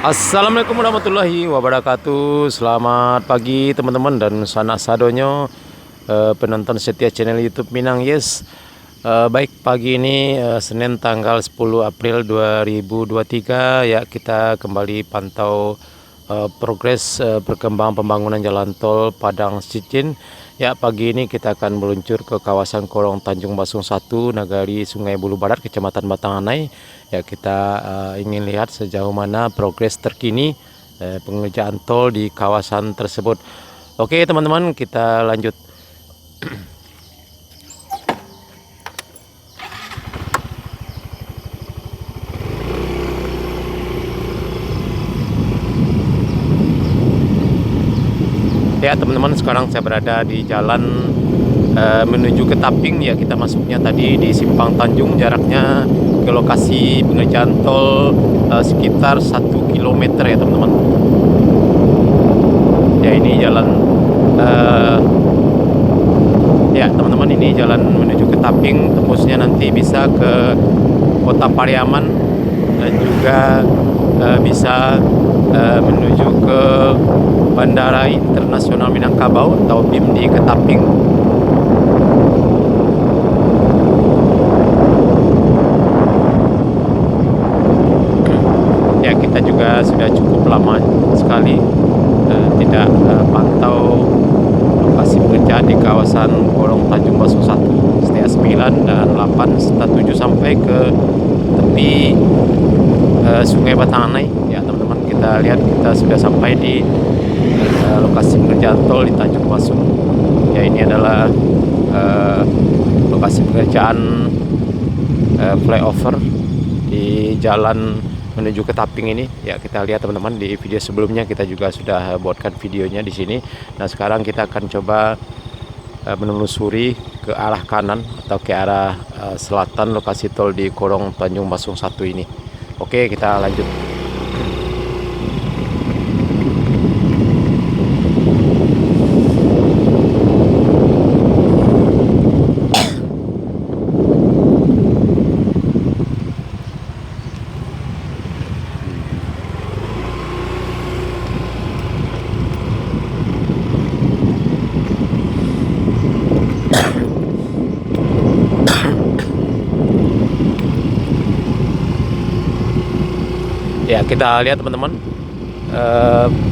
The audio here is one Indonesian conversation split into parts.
Assalamualaikum warahmatullahi wabarakatuh. Selamat pagi teman-teman dan sanak sadonyo penonton setia channel YouTube Minang Yes. Baik, pagi ini Senin tanggal 10 April 2023 ya, kita kembali pantau progres perkembangan pembangunan jalan tol Padang Sicin. Ya, pagi ini kita akan meluncur ke kawasan Korong Tanjung Basung 1, Nagari Sungai Bulu Barat, Kecamatan Batanganai. Ya, kita ingin lihat sejauh mana progres terkini pengerjaan tol di kawasan tersebut. Oke teman-teman, kita lanjut. Ya teman-teman, sekarang saya berada di jalan menuju ke Taping. Ya, kita masuknya tadi di Simpang Tanjung, jaraknya ke lokasi pengerjaan tol sekitar 1 km ya teman-teman. Ya, ini jalan ya teman-teman, ini jalan menuju ke Taping, tembusnya nanti bisa ke Kota Pariaman dan juga bisa menuju ke Bandara Internasional Minangkabau atau BIM di Ketaping. Ya, kita juga sudah cukup lama sekali tidak pantau lokasi pekerjaan di kawasan Korong Tanjung Basung 1, setia 9 dan 8 serta 7 sampai ke tepi Sungai Batanganai. Ya teman-teman, kita lihat kita sudah sampai di lokasi pekerjaan tol di Tanjung Basung. Ya, ini adalah lokasi pekerjaan flyover di jalan menuju ke Taping ini. Ya, kita lihat teman-teman, di video sebelumnya kita juga sudah buatkan videonya di sini. Nah, sekarang kita akan coba menelusuri ke arah kanan atau ke arah selatan lokasi tol di Korong Tanjung Basung 1 ini. Oke, kita lanjut. Ya, kita lihat teman-teman,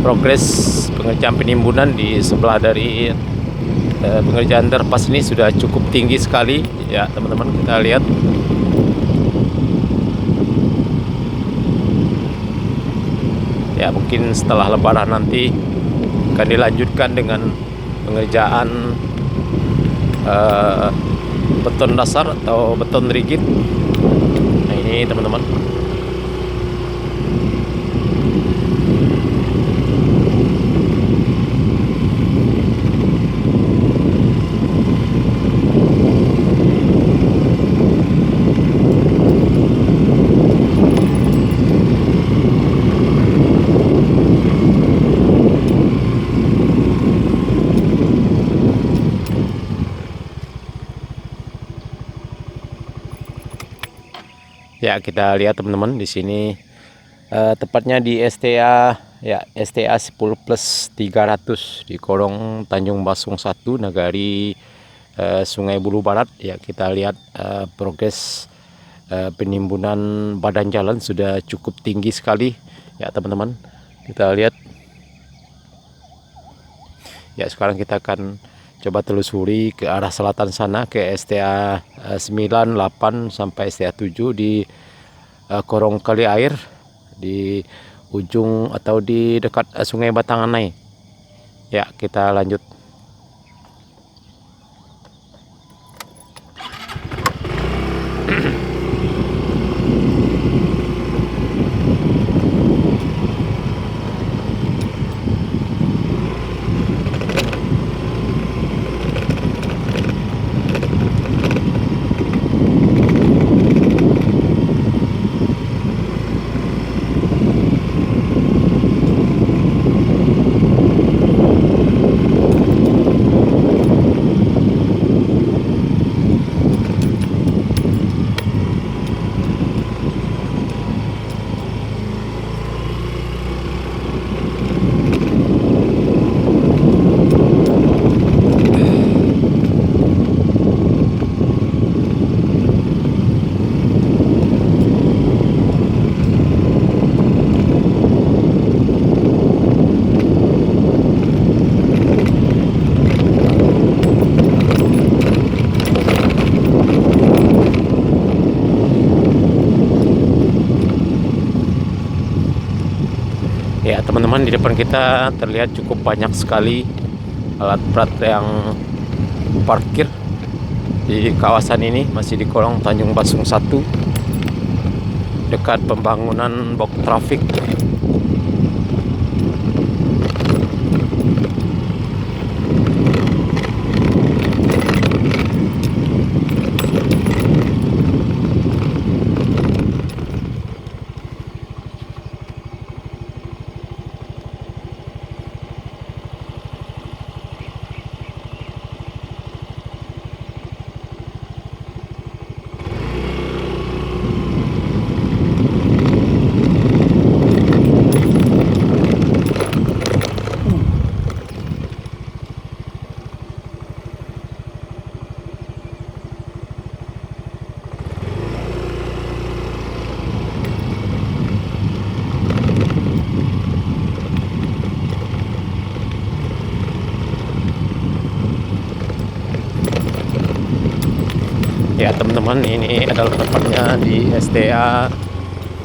progres pengerjaan penimbunan di sebelah dari pengerjaan underpass ini sudah cukup tinggi sekali. Ya teman-teman, kita lihat. Ya, mungkin setelah lebaran nanti akan dilanjutkan dengan pengerjaan beton dasar atau beton rigid. Nah, ini teman-teman. Ya, kita lihat teman-teman, di sini tepatnya di STA ya, STA 10+300 di Korong Tanjung Basung 1, Nagari Sungai Bulu Barat. Ya, kita lihat progres penimbunan badan jalan sudah cukup tinggi sekali. Ya teman-teman, kita lihat. Ya, sekarang kita akan coba telusuri ke arah selatan sana, ke STA 9, 8 sampai STA 7 di Korong Kali Air, di ujung atau di dekat Sungai Batanganai. Ya, kita lanjut. teman-teman, di depan kita terlihat cukup banyak sekali alat berat yang parkir di kawasan ini, masih di kolong Tanjung Basung 1, dekat pembangunan box traffic. Ya teman-teman, ini adalah tempatnya di STA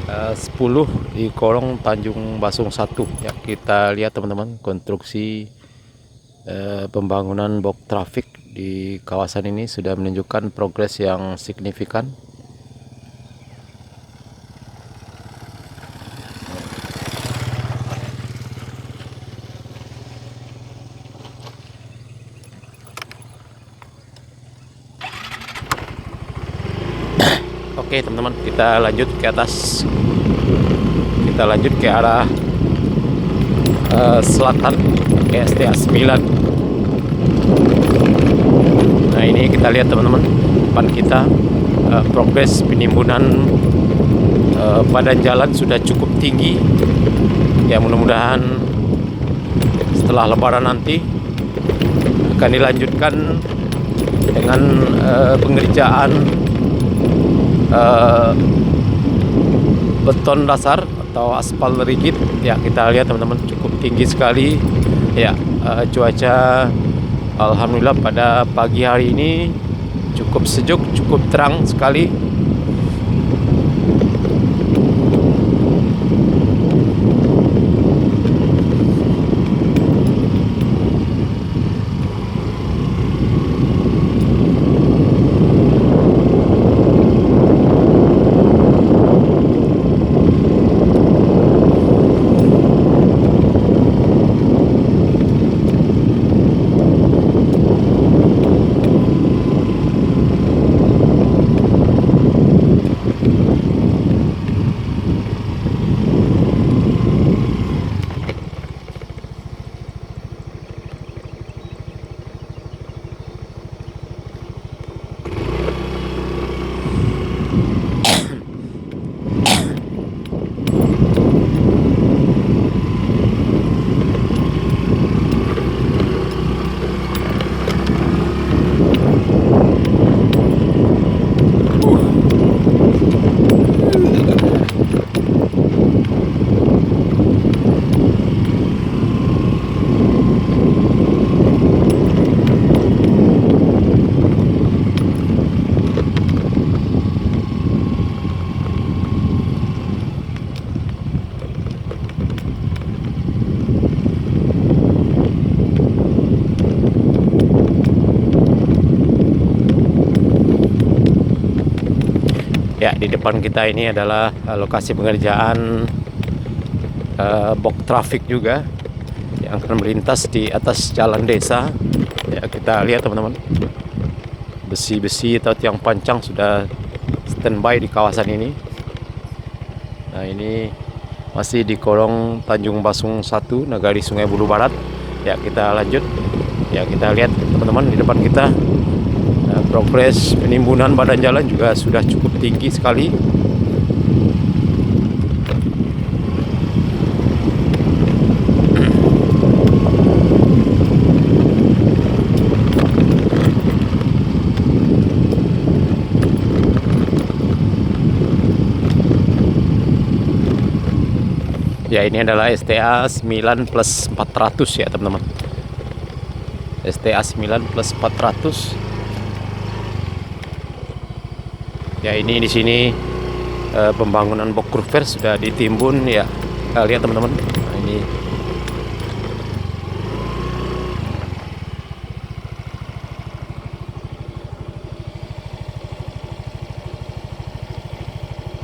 10 di kolong Tanjung Basung 1. Ya, kita lihat teman-teman, konstruksi pembangunan box traffic di kawasan ini sudah menunjukkan progres yang signifikan. Oke teman-teman, kita lanjut ke atas. Kita lanjut ke arah selatan, ke STA 9. Nah, ini kita lihat teman-teman, depan kita progres penimbunan badan jalan sudah cukup tinggi. Ya, mudah-mudahan setelah lebaran nanti akan dilanjutkan dengan pengerjaan beton dasar atau aspal rigid. Ya, kita lihat teman-teman, cukup tinggi sekali. Ya, cuaca alhamdulillah pada pagi hari ini cukup sejuk, cukup terang sekali. Ya, di depan kita ini adalah lokasi pengerjaan box traffic juga yang akan melintas di atas jalan desa. Ya, kita lihat teman-teman, besi-besi atau tiang pancang sudah standby di kawasan ini. Nah, ini masih di kolong Tanjung Basung 1, Nagari Sungai Bulu Barat. Ya, kita lanjut. Ya, kita lihat teman-teman, di depan kita progres penimbunan badan jalan juga sudah cukup tinggi sekali. Ya, ini adalah STA 9 plus 400 ya teman-teman. STA 9 plus 400. Ya, ini di sini pembangunan box culvert sudah ditimbun ya. Kita lihat teman-teman. Nah, ini ini.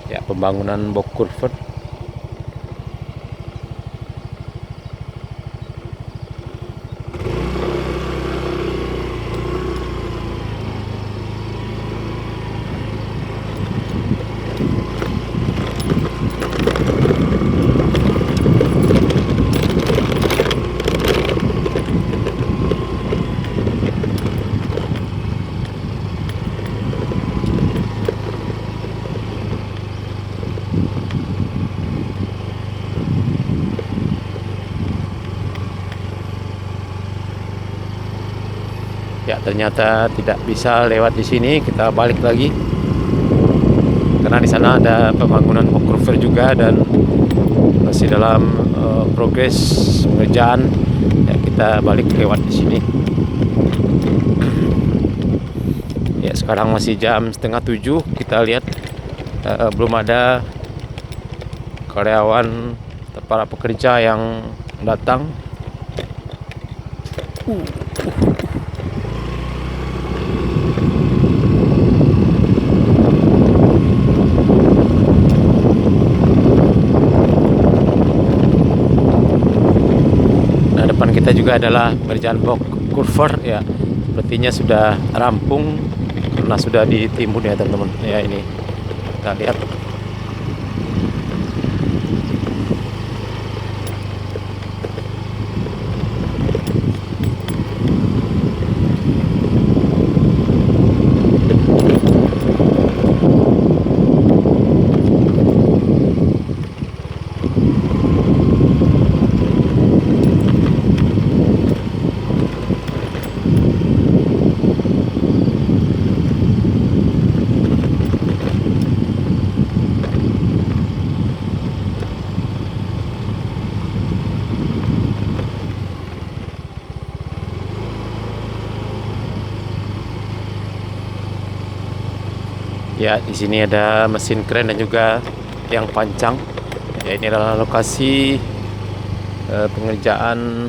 Ya, pembangunan box culvert. Ya, ternyata tidak bisa lewat di sini, kita balik lagi karena di sana ada pembangunan box culvert juga dan masih dalam progres pengerjaan. Ya, kita balik lewat di sini. Ya, sekarang masih jam 6:30. Kita lihat belum ada karyawan, para pekerja yang datang. Nah, depan kita juga adalah pekerjaan box culvert ya. Sepertinya sudah rampung karena sudah ditimbun ya teman-teman. Ya, ini kita lihat. Ya, di sini ada mesin kren dan juga tiang pancang. Ya, ini adalah lokasi pengerjaan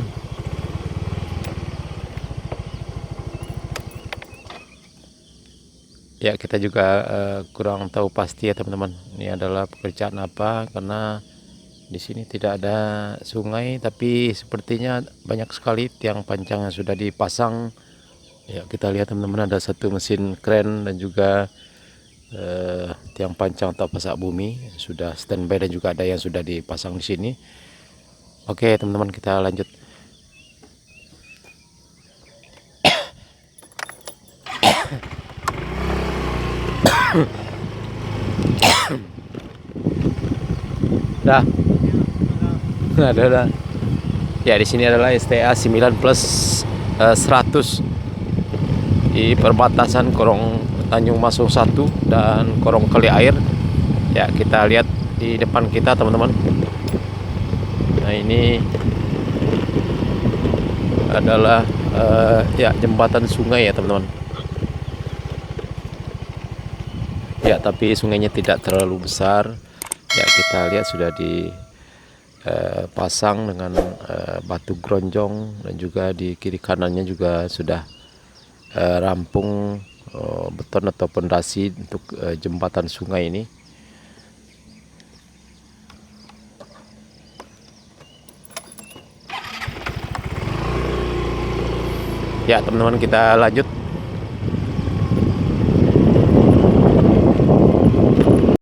ya. Kita juga kurang tahu pasti ya teman-teman, ini adalah pekerjaan apa karena di sini tidak ada sungai, tapi sepertinya banyak sekali tiang pancang yang sudah dipasang. Ya, kita lihat teman-teman, ada satu mesin kren dan juga tiang pancang atau pasak bumi sudah standby dan juga ada yang sudah dipasang di sini. Oke teman-teman, kita lanjut. Dah. Ada. Ya, di sini adalah STA 9 plus 100 di perbatasan Korong Tanjung Masung 1 dan Korong Kali Air. Ya, kita lihat di depan kita teman-teman. Nah, ini adalah ya, jembatan sungai ya teman-teman. Ya, tapi sungainya tidak terlalu besar. Ya, kita lihat sudah dipasang dengan batu gronjong dan juga di kiri kanannya juga sudah rampung beton atau pondasi untuk jembatan sungai ini. Ya teman-teman, kita lanjut.